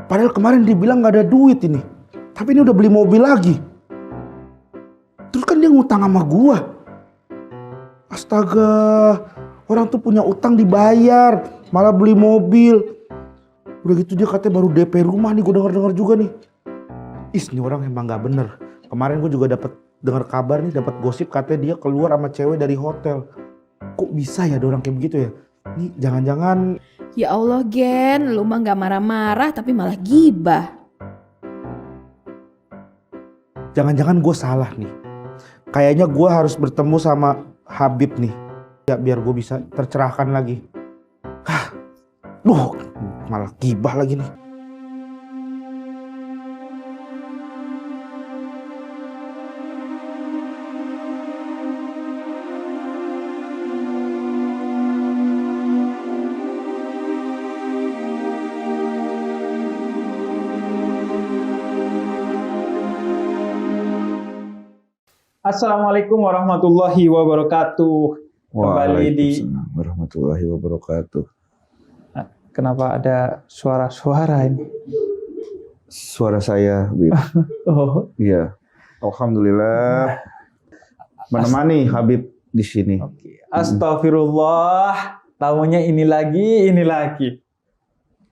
Padahal kemarin dia bilang gak ada duit ini. Tapi ini udah beli mobil lagi. Terus kan dia ngutang sama gua. Astaga, orang tuh punya utang dibayar, malah beli mobil. Udah gitu dia katanya baru DP rumah nih, gua denger juga nih. Ini orang emang gak bener. Kemarin gua juga dapat dengar kabar nih, dapat gosip katanya dia keluar sama cewek dari hotel. Kok bisa ya ada orang kayak begitu ya? Nih jangan-jangan... Ya Allah Gen, lu mah gak marah-marah tapi malah gibah. Jangan-jangan gue salah nih. Kayaknya gue harus bertemu sama Habib nih. Ya biar gue bisa tercerahkan lagi. Malah gibah lagi nih. Assalamualaikum warahmatullahi wabarakatuh. Kembali di warahmatullahi wabarakatuh. Kenapa ada suara-suara ini? Suara saya, Habib. Oh, Iya. Alhamdulillah menemani Habib di sini. oke. Astagfirullah. Tamunya ini lagi.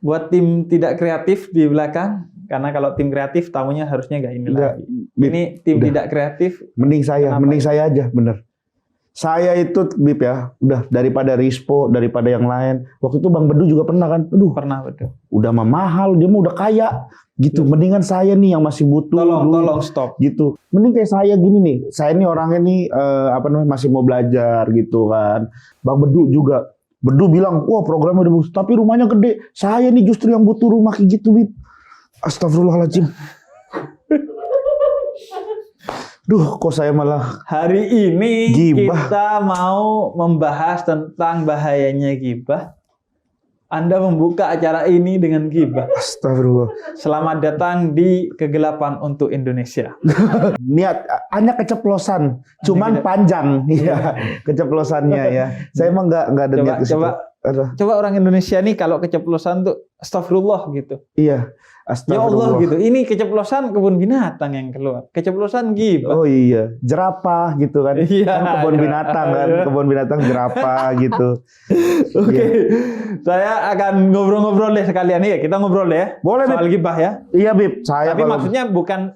Buat tim tidak kreatif di belakang, karena kalau tim kreatif tamunya harusnya nggak ini Enggak, lagi. Bib, Ini tim udah. tidak kreatif. Mending Kenapa? saya aja, bener. Saya itu, Bib ya, udah daripada Rispo, daripada yang lain. Waktu itu Bang Bedu juga pernah kan? Aduh, Pernah betul. udah mah mahal, dia mah udah kaya. Gitu, mendingan saya nih yang masih butuh. Tolong stop. Gitu. Mending kayak saya gini nih. Saya nih orangnya nih, masih mau belajar gitu kan. Bang Bedu juga. Bedu bilang, wah programnya udah bagus. Tapi rumahnya gede. Saya nih justru yang butuh rumah kayak gitu, Bib. Astagfirullahaladzim. Duh, kok saya malah... Hari ini Gibah. kita mau membahas tentang bahayanya gibah. Anda membuka acara ini dengan gibah. Astagfirullah. Selamat datang di Kegelapan untuk Indonesia. Niat, hanya keceplosan. Cuman panjang. Iya, keceplosannya ya. Saya emang nggak ada niat ke situ. Coba orang Indonesia nih kalau keceplosan tuh astagfirullah gitu. Iya, Ya astagfirullah. Allah gitu. Ini keceplosan kebun binatang yang keluar. Keceplosan gibah. Oh iya, jerapah gitu kan. Iya, Kan kebun iya. binatang kan, kebun binatang jerapah gitu. Oke. Iya. Saya akan ngobrol-ngobrol deh sekalian ya. Kita ngobrol deh ya. Boleh, Soal Bib. gibah ya. Iya, Bib. Saya Tapi kalau- maksudnya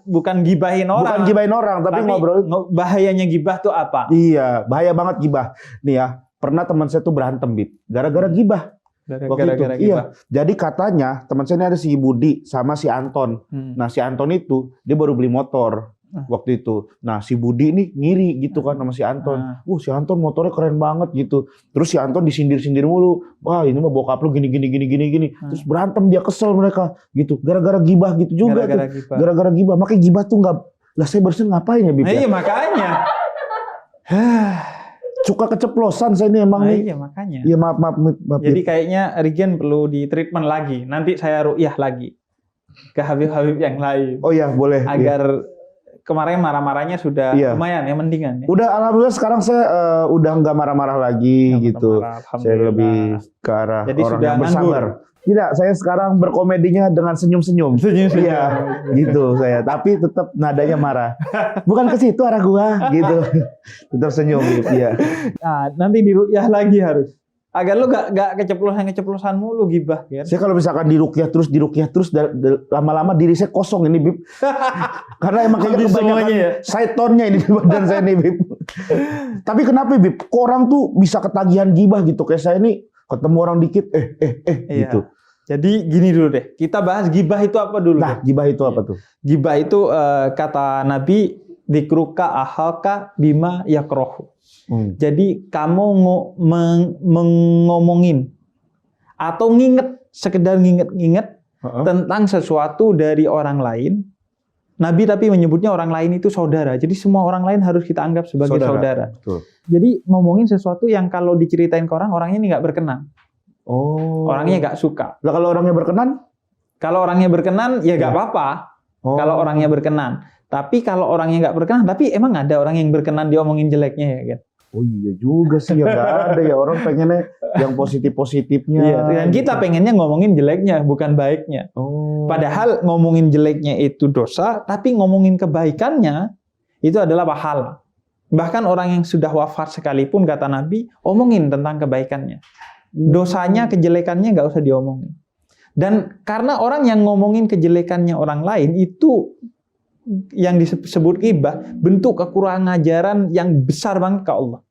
bukan gibahin orang. bukan gibahin orang, tapi ngobrol. Bahayanya gibah tuh apa? Iya, bahaya banget gibah. Nih ya, pernah teman saya tuh berantem, Bib. Gara-gara gibah. Waktu itu. Gara-gara Iya. gibah. Jadi katanya teman saya ini ada si Budi sama si Anton. Nah, si Anton itu dia baru beli motor waktu itu. Nah, si Budi ini ngiri gitu kan sama si Anton. Si Anton motornya keren banget gitu. Terus si Anton disindir-sindir mulu. Wah, ini mah bokap lu gini. Terus berantem, dia kesel mereka gitu. Gara-gara gibah gitu juga Gara-gara tuh. gibah. Gara-gara gibah. Makanya gibah tuh enggak. Lah saya barusan ngapain ya, Bib? Nah, Ya? iya makanya. Suka keceplosan saya ini emang Nah, nih. iya makanya. Iya, maaf. Jadi Bib. kayaknya Regen perlu di treatment lagi. Nanti saya ruqyah lagi ke Habib-Habib yang lain Oh iya, boleh. Iya. agar kemarin marah-marahnya sudah Iya. lumayan ya, mendingan ya. Udah alhamdulillah sekarang saya udah nggak marah-marah lagi Nggak gitu. marah-marah, Saya alhamdulillah. lebih ke arah Jadi orang sudah yang bersabar. nganggur. Tidak, saya sekarang berkomedinya dengan senyum-senyum. Senyum-senyum. Iya, gitu saya. Tapi tetap nadanya marah. Bukan ke situ arah gua, gitu. Tetap senyum, iya. Nah, nanti di ruqyah lagi harus. Agar lu gak keceplosan mulu gibah kan. Saya kalau misalkan diruqyah terus lama-lama diri saya kosong ini, Bib. Karena emang kayaknya Habis kebanyakan semuanya ya? syaitonnya ini di badan saya nih, Bib. Tapi kenapa, Bib? Kok orang tuh bisa ketagihan gibah gitu? Kayak saya ini ketemu orang dikit, Iya. gitu. Jadi gini dulu deh. Kita bahas gibah itu apa dulu. Nah, deh. gibah itu apa tuh? Gibah itu kata Nabi dikruka ahaka bima yakrohu. Jadi kamu mengomongin atau sekedar nginget tentang sesuatu dari orang lain. Nabi tapi menyebutnya orang lain itu saudara. Jadi semua orang lain harus kita anggap sebagai saudara. Betul. Jadi ngomongin sesuatu yang kalau diceritain ke orang, orangnya ini nggak berkenan. Oh. Orangnya nggak suka. Lah kalau orangnya berkenan? Kalau orangnya berkenan ya nggak apa-apa. Oh. Kalau orangnya berkenan. Tapi kalau orangnya nggak berkenan, tapi emang ada orang yang berkenan diomongin jeleknya ya kan? Oh iya juga sih, ya nggak ada ya, orang pengennya yang positif-positifnya. Iya, dan kita pengennya ngomongin jeleknya, bukan baiknya. Oh. Padahal ngomongin jeleknya itu dosa, tapi ngomongin kebaikannya itu adalah pahala. Bahkan orang yang sudah wafat sekalipun, kata Nabi, omongin tentang kebaikannya. Dosanya, kejelekannya nggak usah diomongin. Dan karena orang yang ngomongin kejelekannya orang lain itu yang disebut ghibah, bentuk kekurangan ajaran yang besar banget ke Allah.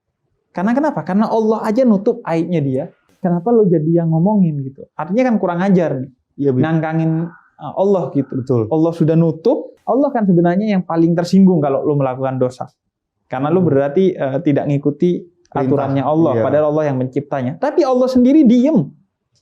Karena kenapa? Karena Allah aja nutup aibnya dia. Kenapa lo jadi yang ngomongin gitu? Artinya kan kurang ajar nih. Iya, Nangkangin Allah gitu. Betul. Allah sudah nutup. Allah kan sebenarnya yang paling tersinggung kalau lo melakukan dosa. Karena lo berarti tidak ngikuti aturannya Allah. Iya. Padahal Allah yang menciptanya. Tapi Allah sendiri diem.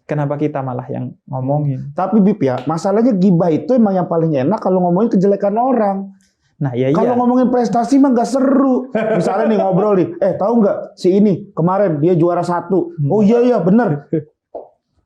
Kenapa kita malah yang ngomongin? Tapi Bib ya, masalahnya gibah itu emang yang paling enak kalau ngomongin kejelekan orang. Nah, ya Kalau ngomongin prestasi mah nggak seru. Misalnya nih ngobrol nih, tahu nggak si ini kemarin dia juara 1. Oh iya bener.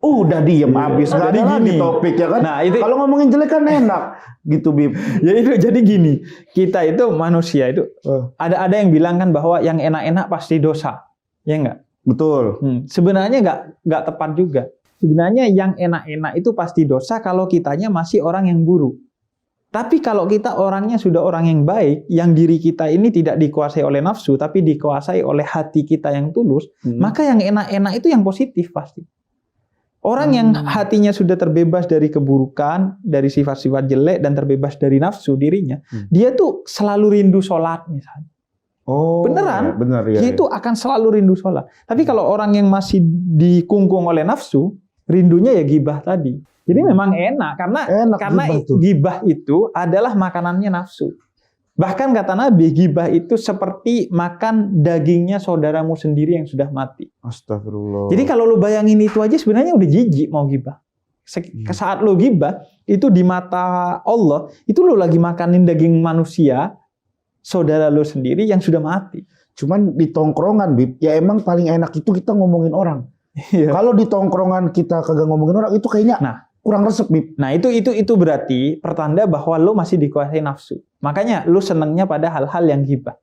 Udah diem abis, nggak ada lagi topik ya kan. Nah, itu kalau ngomongin jelek kan enak gitu Bib. Ya itu jadi gini, kita itu manusia itu ada yang bilang kan bahwa yang enak-enak pasti dosa, ya enggak? Betul. Sebenarnya nggak tepat juga. Sebenarnya yang enak-enak itu pasti dosa kalau kitanya masih orang yang buruk. Tapi kalau kita orangnya sudah orang yang baik, yang diri kita ini tidak dikuasai oleh nafsu, tapi dikuasai oleh hati kita yang tulus, maka yang enak-enak itu yang positif pasti. Orang yang hatinya sudah terbebas dari keburukan, dari sifat-sifat jelek, dan terbebas dari nafsu dirinya, dia tuh selalu rindu sholat misalnya. Oh, beneran, bener, ya, dia itu akan selalu rindu sholat. Tapi kalau orang yang masih dikungkung oleh nafsu, rindunya ya gibah tadi. Jadi memang enak karena gibah itu adalah makanannya nafsu. Bahkan kata Nabi, gibah itu seperti makan dagingnya saudaramu sendiri yang sudah mati. Astagfirullah. Jadi kalau lu bayangin itu aja sebenarnya udah jijik mau gibah. Saat lu gibah, itu di mata Allah, itu lu lagi makanin daging manusia, saudara lu sendiri yang sudah mati. Cuman di tongkrongan, Bib, ya emang paling enak itu kita ngomongin orang. Iya. Kalau di tongkrongan kita kagak ngomongin orang, itu kayaknya kurang resep, Bib. Nah, itu berarti pertanda bahwa lu masih dikuasai nafsu. Makanya lu senengnya pada hal-hal yang gibah.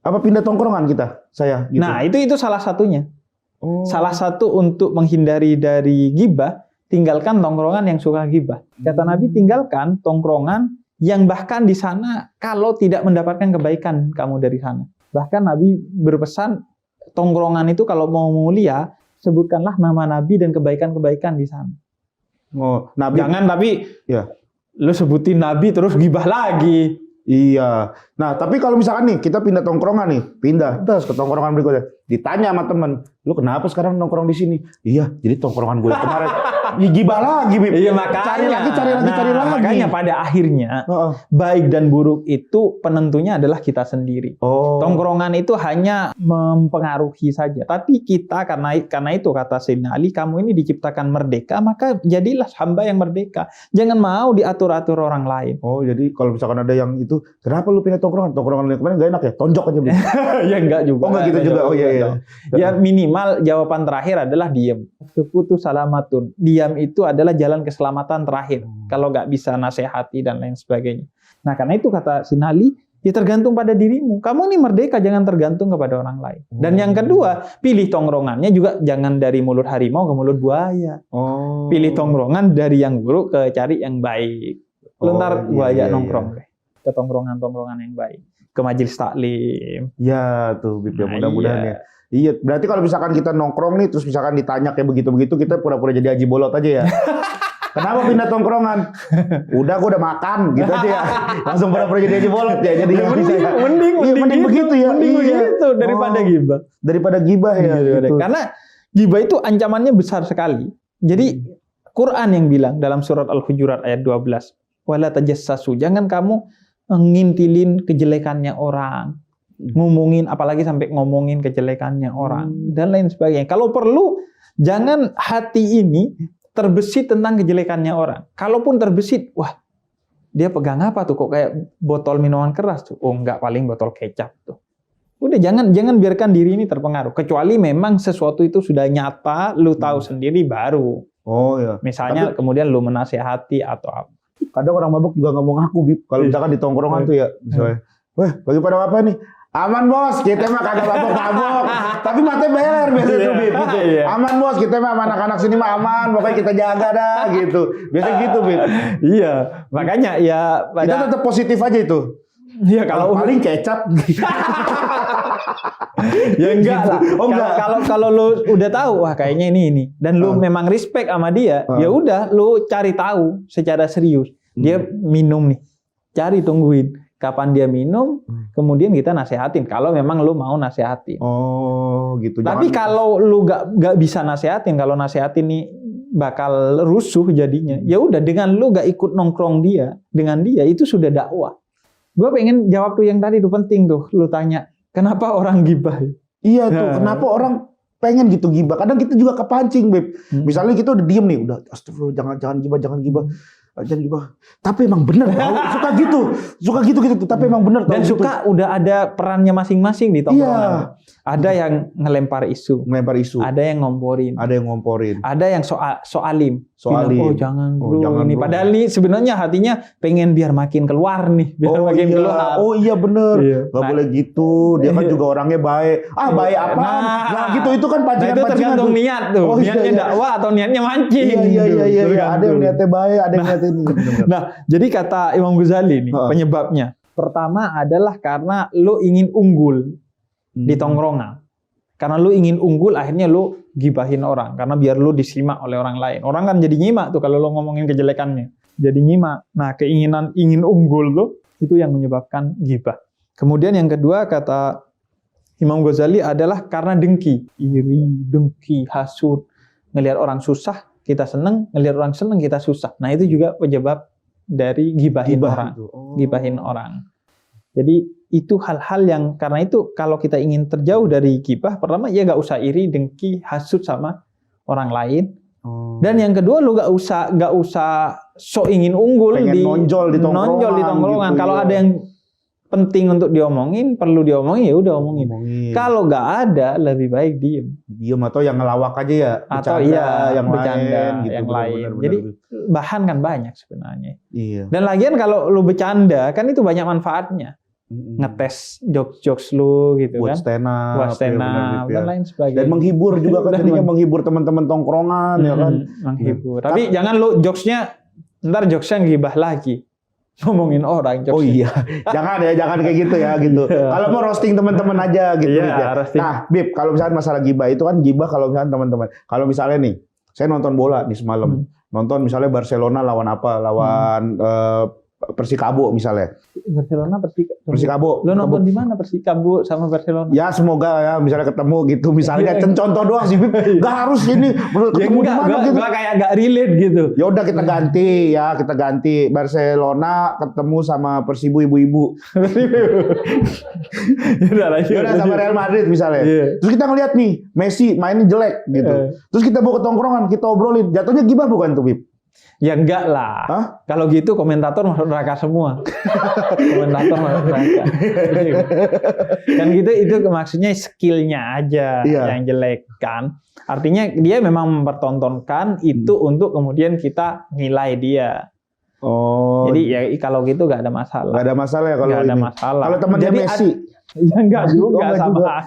Apa pindah tongkrongan kita? Saya gitu. Nah, itu salah satunya. Oh. Salah satu untuk menghindari dari gibah, tinggalkan tongkrongan yang suka gibah. Kata Nabi, tinggalkan tongkrongan yang bahkan di sana kalau tidak mendapatkan kebaikan kamu dari sana. Bahkan Nabi berpesan, tongkrongan itu kalau mau mulia, sebutkanlah nama Nabi dan kebaikan-kebaikan di sana. Oh, Nabi. Jangan tapi ya, lu sebutin Nabi terus gibah lagi. Iya. Nah, tapi kalau misalkan nih kita pindah tongkrongan nih, pindah terus ke tongkrongan berikutnya, ditanya sama temen, lu kenapa sekarang nongkrong di sini? Iya, jadi tongkrongan gue kemarin. Ya, gibah lagi, Bib. Iya, makanya. Cari lagi. Makanya pada akhirnya baik dan buruk itu penentunya adalah kita sendiri. Tongkrongan itu hanya mempengaruhi saja. Tapi kita karena itu kata Sayyidina Ali, kamu ini diciptakan merdeka, maka jadilah hamba yang merdeka. Jangan mau diatur-atur orang lain. Oh, jadi kalau misalkan ada yang itu, kenapa lu pindah tongkrongan? Tongkrongan yang kemarin gak enak ya? Tonjok aja, Bib. Ya enggak juga. Oh, enggak gitu juga. Oh iya. Ya minimal jawaban terakhir adalah diem. Sukutu salamatun. Diam itu adalah jalan keselamatan terakhir. Kalau nggak bisa nasihati dan lain sebagainya. Nah karena itu kata Sinali, ya tergantung pada dirimu. Kamu ini merdeka, jangan tergantung kepada orang lain. Dan yang kedua, pilih tongkrongannya juga jangan dari mulut harimau ke mulut buaya. Pilih tongkrongan dari yang buruk ke cari yang baik. Lu ntar buaya nongkrong deh. Ke tongkrongan-tongkrongan yang baik. Ke majelis taklim. Ya tuh, Bib, mudah-mudahan ya. Iya, berarti kalau misalkan kita nongkrong nih, terus misalkan ditanya kayak begitu-begitu, kita pura-pura jadi haji bolot aja ya. Kenapa pindah tongkrongan? Udah, gue udah makan, gitu aja ya. Langsung pura-pura jadi haji bolot ya. Jadi mending begitu ya. Mending begitu daripada gibah. Daripada gibah ya. Gitu. Karena gibah itu ancamannya besar sekali. Jadi Quran yang bilang dalam surat Al-Hujurat ayat 12, wala tajassasu, jangan kamu ngintilin kejelekannya orang. Ngomongin, apalagi sampai ngomongin kejelekannya orang dan lain sebagainya. Kalau perlu jangan hati ini terbesit tentang kejelekannya orang. Kalaupun terbesit, wah dia pegang apa tuh kok kayak botol minuman keras tuh? Oh enggak, paling botol kecap tuh. Udah jangan biarkan diri ini terpengaruh. Kecuali memang sesuatu itu sudah nyata, lu tahu sendiri baru. Oh ya. Misalnya kemudian lu menasihati atau apa. Kadang orang mabuk juga nggak mau ngaku, Bib. Kalau misalkan di tongkrongan tuh ya, misalnya, weh, lagi pada apa nih? Aman bos, kita mah kagak mabok-mabok. Tapi matanya beler biasanya tuh Bib gitu. Aman bos, kita mah sama anak-anak sini mah aman, pokoknya kita jaga dah gitu. Biasanya gitu Bib. Iya, makanya ya Kita tetap positif aja itu. Iya kalau paling kecap. Ya enggak lah. Oh enggak. Kalau lu udah tahu wah kayaknya ini dan lu memang respect sama dia, ya udah lu cari tahu secara serius. Dia minum nih. Cari tungguin kapan dia minum, kemudian kita nasehatin kalau memang lu mau nasehatin. Oh, gitu. Tapi kalau lu gak bisa nasehatin, kalau nasehatin nih bakal rusuh jadinya. Ya udah dengan lu gak ikut nongkrong dia, dengan dia itu sudah dakwah. Gue pengen jawab tuh yang tadi tuh penting tuh, lu tanya, kenapa orang gibah? Iya tuh, kenapa orang pengen gitu gibah? Kadang kita juga kepancing, Beb. Misalnya kita udah diem nih, udah astagfirullah, jangan gibah, jangan gibah. Tapi emang bener, suka gitu. Tapi emang bener. Dan suka gitu. Udah ada perannya masing-masing di tongkrongan. Iya. Ada yang ngelempar isu. Ada yang ngomporin. Ada yang soalim. Oh jangan bro. Ini padahal nih sebenarnya hatinya pengen biar makin keluar nih, biar makin keluar. Oh iya bener. Gak boleh gitu. Dia kan juga orangnya baik. Baik apaan? Nah gitu itu kan pancingan. Itu tergantung niat tuh. Niatnya dakwah atau niatnya mancing. Iya. Ada yang niatnya baik, ada yang niatnya ini. Nah, jadi kata Imam Ghazali nih penyebabnya. Pertama adalah karena lu ingin unggul di tongkrongan. Karena lu ingin unggul, akhirnya lu gibahin orang. Karena biar lu disimak oleh orang lain. Orang kan jadi nyimak tuh kalau lu ngomongin kejelekannya. Jadi nyimak. Nah, keinginan ingin unggul tuh, itu yang menyebabkan gibah. Kemudian yang kedua, kata Imam Ghazali adalah karena dengki. Iri, dengki, hasud. Ngelihat orang susah, kita seneng. Ngelihat orang seneng, kita susah. Nah, itu juga penyebab dari gibahin orang. Gibahin orang. Jadi itu hal-hal yang karena itu kalau kita ingin terjauh dari gibah, pertama ya nggak usah iri, dengki, hasud sama orang lain. Dan yang kedua lu nggak usah sok ingin unggul. Pengen nonjol di tongkrongan. Gitu, kalau ada yang penting untuk diomongin, perlu diomongin ya udah omongin. Kalau nggak ada, lebih baik diem atau yang ngelawak aja ya. Atau yang bercanda gitu, yang lain. Jadi bahan kan banyak sebenarnya. Iya. Dan lagian kalau lu bercanda kan itu banyak manfaatnya. Ngetes jokes lu gitu buat kan. Buat stand up dan lain sebagainya. Dan menghibur juga kan, jadinya menghibur teman-teman tongkrongan ya kan. Menghibur. Tapi jangan lu jokesnya ntar jokesnya ngibah lagi. Ngomongin orang jokesnya. Oh iya. jangan kayak gitu ya gitu. Kalau mau roasting teman-teman aja gitu. Iya, roasting. Nah, Bib, kalau misalnya masalah gibah itu kan gibah kalau misalnya teman-teman. Kalau misalnya nih, saya nonton bola di semalam. Nonton misalnya Barcelona lawan apa? Lawan Persikabo misalnya. Barcelona Persikabo. Lo nonton di mana Persikabo sama Barcelona? Ya semoga ya misalnya ketemu gitu. Misalnya contoh doang sih, Bib. Gak harus ini ketemu di mana gitu. Gak kayak gak relate gitu. Ya udah kita ganti Barcelona ketemu sama Persibu ibu-ibu. Udah sama Real Madrid misalnya. Terus kita ngeliat nih Messi mainnya jelek gitu. Terus kita bawa ke tongkrongan, kita obrolin. Jatuhnya gibah bukan tuh, Bib? Ya enggak lah. Kalau gitu komentator masuk neraka semua. Komentator masuk neraka. Kan gitu itu maksudnya skillnya aja yang jelek kan. Artinya dia memang mempertontonkan itu untuk kemudian kita nilai dia. Oh. Jadi ya kalau gitu nggak ada masalah. Nggak ada masalah ya kalau ini. Ada masalah. Kalau temannya Messi. Ya enggak juga sama.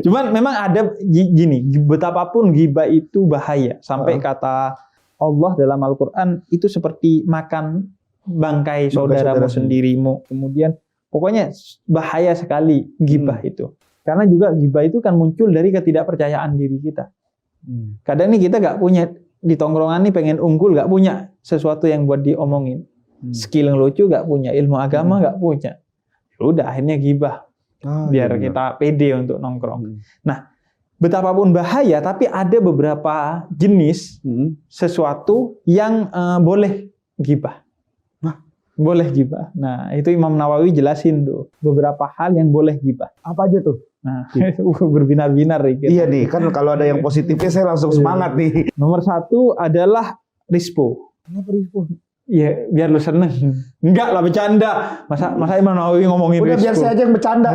Cuman memang ada gini, betapapun ghibah itu bahaya. Sampai kata Allah dalam Al-Quran itu seperti makan bangkai saudaramu sendirimu. Kemudian pokoknya bahaya sekali ghibah itu. Karena juga ghibah itu kan muncul dari ketidakpercayaan diri kita. Kadang nih kita nggak punya di tongkrongan nih pengen unggul, nggak punya sesuatu yang buat diomongin. Skill yang lucu nggak punya, ilmu agama nggak punya. Udah akhirnya ghibah. Biar kita pede untuk nongkrong. Nah, betapapun bahaya, tapi ada beberapa jenis sesuatu yang boleh ghibah. Boleh ghibah. Nah, itu Imam Nawawi jelasin tuh beberapa hal yang boleh ghibah. Apa aja tuh? Nah, berbinar-binar gitu. Iya nih, kan kalau ada yang positifnya saya langsung semangat nih. Nomor 1 adalah rispo. Kenapa rispo? Iya, biar lu seneng. Enggak lah, bercanda. Masa Imam Nawawi ngomongin rispo. Udah biar saya aja yang bercanda.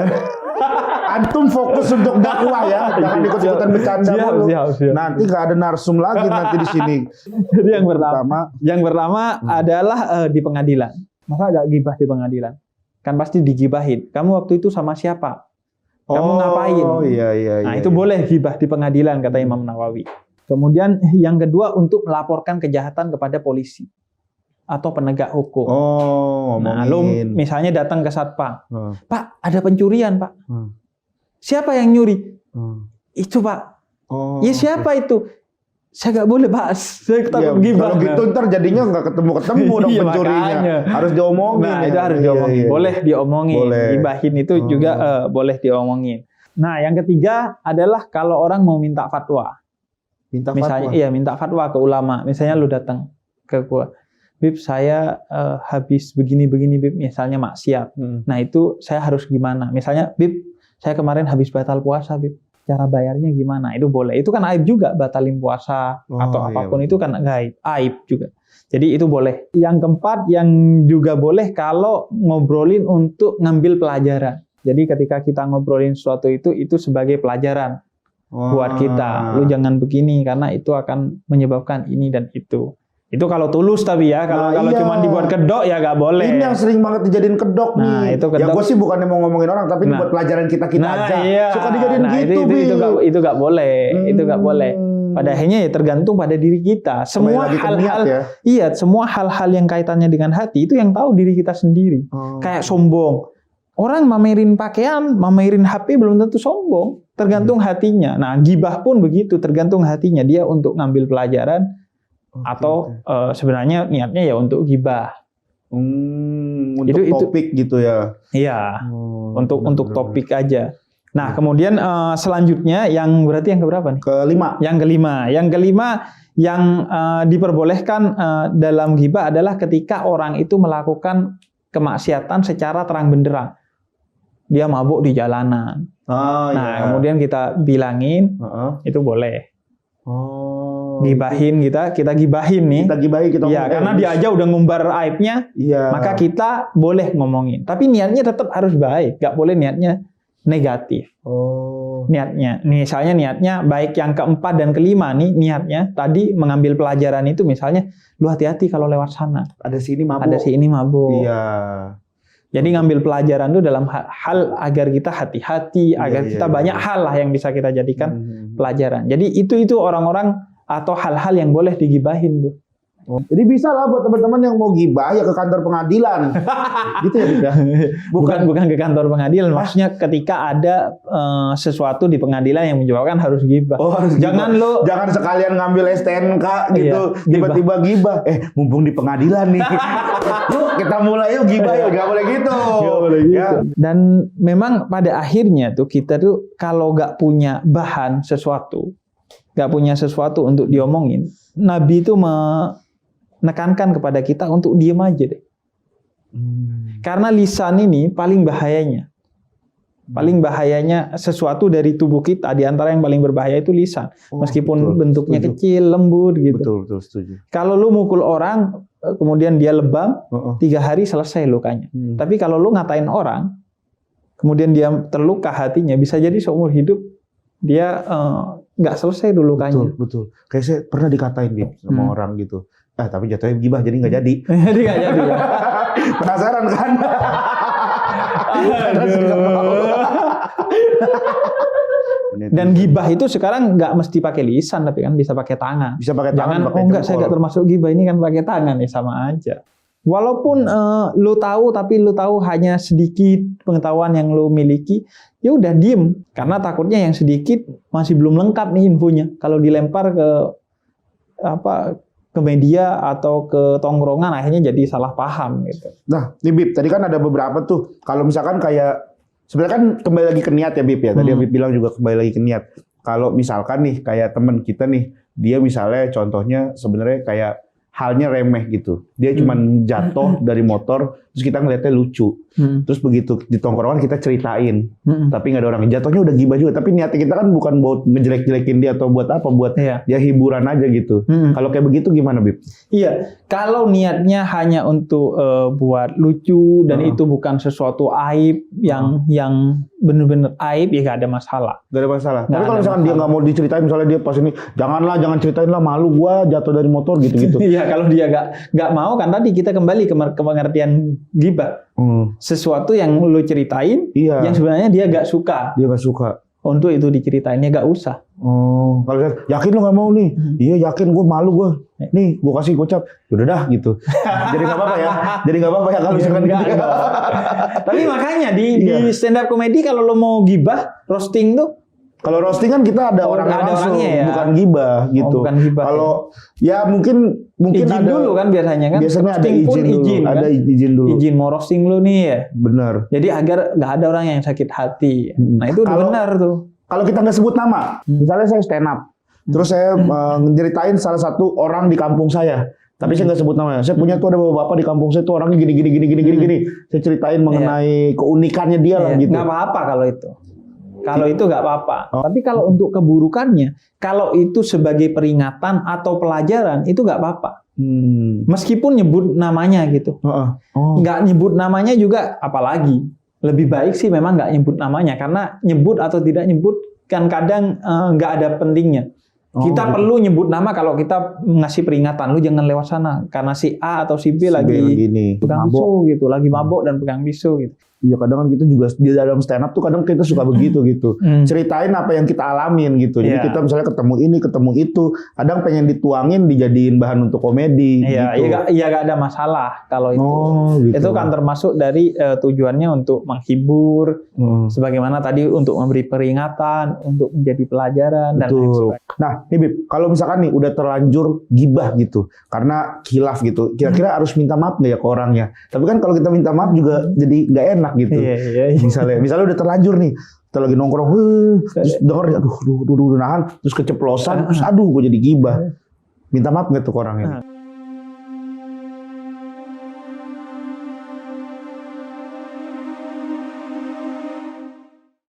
Antum fokus untuk dakwah ya, jangan ikut-ikutan bercanda dulu. Siap. Nanti nggak ada narsum lagi nanti di sini. Jadi yang pertama adalah di pengadilan. Masa nggak ghibah di pengadilan? kan pasti digibahin. Kamu waktu itu sama siapa? Kamu ngapain? Oh iya. Nah, itu boleh gibah di pengadilan, kata Imam Nawawi. Kemudian yang kedua, untuk melaporkan kejahatan kepada polisi atau penegak hukum. Oh, nah, lo misalnya datang ke satpam, Pak, ada pencurian, Pak. Siapa yang nyuri? Itu, Pak. Ya siapa itu? Saya nggak boleh bahas, saya takut gibah. Kalau gitu ntar jadinya nggak ketemu dong pencurinya. Harus diomongin. Nah, itu harus diomongin. Boleh diomongin. Gibahin itu juga boleh diomongin. Nah, yang ketiga adalah kalau orang mau minta fatwa. Minta fatwa ke ulama. Misalnya lu datang ke gua, Bib, saya habis begini Bib, misalnya maksiat. Nah, itu saya harus gimana? Misalnya, Bib, saya kemarin habis batal puasa, Bib. Cara bayarnya gimana? Itu boleh. Itu kan aib juga, batalin puasa atau apapun itu kan aib juga. Jadi itu boleh. Yang keempat yang juga boleh kalau ngobrolin untuk ngambil pelajaran. Jadi ketika kita ngobrolin sesuatu itu sebagai pelajaran buat kita. Lu jangan begini karena itu akan menyebabkan ini dan itu. Itu kalau tulus tapi ya, kalau cuma dibuat kedok ya nggak boleh. Ini yang sering banget dijadiin kedok nih. Itu kedok. Ya gue sih bukannya mau ngomongin orang, tapi buat pelajaran kita aja. Suka dijadiin gitu, itu nggak boleh. Itu nggak boleh. Pada akhirnya ya tergantung pada diri kita. Semua hal-hal, semua hal-hal yang kaitannya dengan hati itu yang tahu diri kita sendiri. Kayak sombong. Orang mamerin pakaian, mamerin HP belum tentu sombong. Tergantung hatinya. Nah, gibah pun begitu. Tergantung hatinya. Dia untuk ngambil pelajaran. Atau sebenarnya niatnya ya untuk gibah. Untuk topik gitu ya. Iya. Untuk topik aja. Nah, kemudian selanjutnya yang berarti yang keberapa nih? Yang kelima yang diperbolehkan dalam gibah adalah ketika orang itu melakukan kemaksiatan secara terang benderang. Dia mabuk di jalanan. Kemudian kita bilangin itu boleh. Gibahin kita gibahin nih. Karena dia aja udah ngumbar aibnya, maka kita boleh ngomongin. Tapi niatnya tetap harus baik, nggak boleh niatnya negatif. Niatnya, misalnya niatnya baik yang keempat dan kelima nih niatnya tadi mengambil pelajaran itu misalnya, lu hati-hati kalau lewat sana. Ada si ini mabuk. Iya. Jadi ngambil pelajaran itu dalam hal agar kita hati-hati, agar kita banyak hal lah yang bisa kita jadikan pelajaran. Jadi itu orang-orang atau hal-hal yang boleh digibahin tuh. Jadi bisa lah buat teman-teman yang mau gibah ya ke kantor pengadilan. Gitu ya, Bib ya? Bukan ke kantor pengadilan, maksudnya ketika ada sesuatu di pengadilan yang menyebabkan harus gibah. Jangan sekalian ngambil STNK gitu, tiba-tiba gibah. Mumpung di pengadilan nih. Yuk kita mulai yuk gibah yuk, enggak boleh gitu. Ya. Dan memang pada akhirnya tuh kita tuh kalau nggak punya bahan sesuatu, nggak punya sesuatu untuk diomongin, Nabi itu menekankan kepada kita untuk diem aja deh. Karena lisan ini paling bahayanya. Paling bahayanya sesuatu dari tubuh kita, di antara yang paling berbahaya itu lisan. Meskipun bentuknya kecil, lembut gitu. Betul, setuju. Kalau lu mukul orang, kemudian dia lebam, 3 hari selesai lukanya. Tapi kalau lu ngatain orang, kemudian dia terluka hatinya, bisa jadi seumur hidup dia nggak selesai dulu lukanya. Betul. Kayak saya pernah dikatain Bib sama orang gitu. Tapi jatuhnya gibah jadi nggak jadi. Jadi nggak jadi ya. Penasaran kan? Dan gibah itu sekarang nggak mesti pakai lisan, tapi kan bisa pakai tangan. Bisa pakai tangan. Jangan, enggak, saya nggak termasuk gibah, ini kan pakai tangan ya, sama aja. Walaupun lu tahu, tapi lu tahu hanya sedikit pengetahuan yang lu miliki, ya udah diem. Karena takutnya yang sedikit masih belum lengkap nih infonya. Kalau dilempar ke media atau ke tongkrongan, akhirnya jadi salah paham gitu. Nah, nih Bib, tadi kan ada beberapa tuh. Kalau misalkan kayak sebenarnya kan kembali lagi ke niat ya Bib ya. Tadi Bib bilang juga kembali lagi ke niat. Kalau misalkan nih kayak teman kita nih, dia misalnya contohnya sebenarnya kayak halnya remeh gitu. Dia cuma jatuh dari motor, terus kita ngeliatnya lucu. Terus begitu di tongkrongan kita ceritain, tapi nggak ada orang. Jatuhnya udah gibah juga, tapi niatnya kita kan bukan buat ngejelek-jelekin dia atau buat apa, buat ya hiburan aja gitu. Kalau kayak begitu gimana, Bib? Iya, kalau niatnya hanya untuk buat lucu dan itu bukan sesuatu aib yang benar-benar aib, ya nggak ada masalah. Nggak ada masalah. Tapi kalau misalkan dia nggak mau diceritain, misalnya dia pas ini, jangan ceritain lah, malu gua jatuh dari motor gitu-gitu. Ya kalau dia nggak mau kan tadi kita kembali ke pengertian gibah. Sesuatu yang lu ceritain, Iya. yang sebenarnya dia nggak suka. Dia nggak suka. Untuk itu diceritain, ya nggak usah. Oh, kalau dia, yakin lu nggak mau nih? Iya yakin, gue malu gue. Nih, gue kasih gocap. Udah dah gitu. Jadi nggak apa-apa ya. Jadi nggak apa-apa ya kalau misalkan Enggak, gitu. enggak. Tapi makanya di Iya. stand up comedy kalau lo mau gibah, roasting tuh Kalau roasting kan kita ada Oh, orang ada langsung, orangnya ya? bukan gibah gitu. bukan gibah, Kalau ya mungkin izin ada dulu kan biasanya kan. Biasanya ada Roasting pun izin dulu. izin, Ada kan? izin dulu. Izin mau roasting lu nih ya. Benar. Jadi agar nggak ada orang yang sakit hati. Nah itu udah Kalau- benar tuh. Kalau kita nggak sebut nama, misalnya saya stand up, terus saya ngeritain salah satu orang di kampung saya. Tapi saya nggak sebut namanya. Saya punya tuh ada bapak-bapak di kampung saya tuh orangnya gini. Saya ceritain mengenai keunikannya dia lah gitu. Nggak apa-apa kalau itu. Kalau itu nggak apa-apa. Tapi kalau untuk keburukannya, kalau itu sebagai peringatan atau pelajaran, itu nggak apa-apa. Meskipun nyebut namanya gitu. Nggak nyebut namanya juga apalagi. Lebih baik sih memang nggak nyebut namanya. Karena nyebut atau tidak nyebut kan kadang nggak ada pentingnya. Kita gitu. perlu nyebut nama kalau kita ngasih peringatan. Lu jangan lewat sana. Karena si A atau si B lagi gini, pegang pisau gitu. Lagi mabok dan pegang pisau gitu. Iya kadang kan kita juga di dalam stand up tuh kadang kita suka begitu gitu. Ceritain apa yang kita alamin gitu. Jadi Iya. kita misalnya ketemu ini, ketemu itu, kadang pengen dituangin dijadiin bahan untuk komedi Iya, gitu. iya nggak ada masalah kalau itu. Gitu. Itu kan termasuk dari tujuannya untuk menghibur, sebagaimana tadi untuk memberi peringatan, untuk menjadi pelajaran dan lain Betul. sebagainya. Nah, nih Bib, kalau misalkan nih udah terlanjur gibah gitu, karena khilaf gitu, kira-kira harus minta maaf nggak ya ke orangnya? Tapi kan kalau kita minta maaf juga jadi nggak enak gitu. Iya. Misalnya udah terlanjur nih, kita lagi nongkrong, terus denger, aduh, nahan, terus keceplosan, terus aduh, gue jadi gibah. Minta maaf nggak tuh ke orangnya?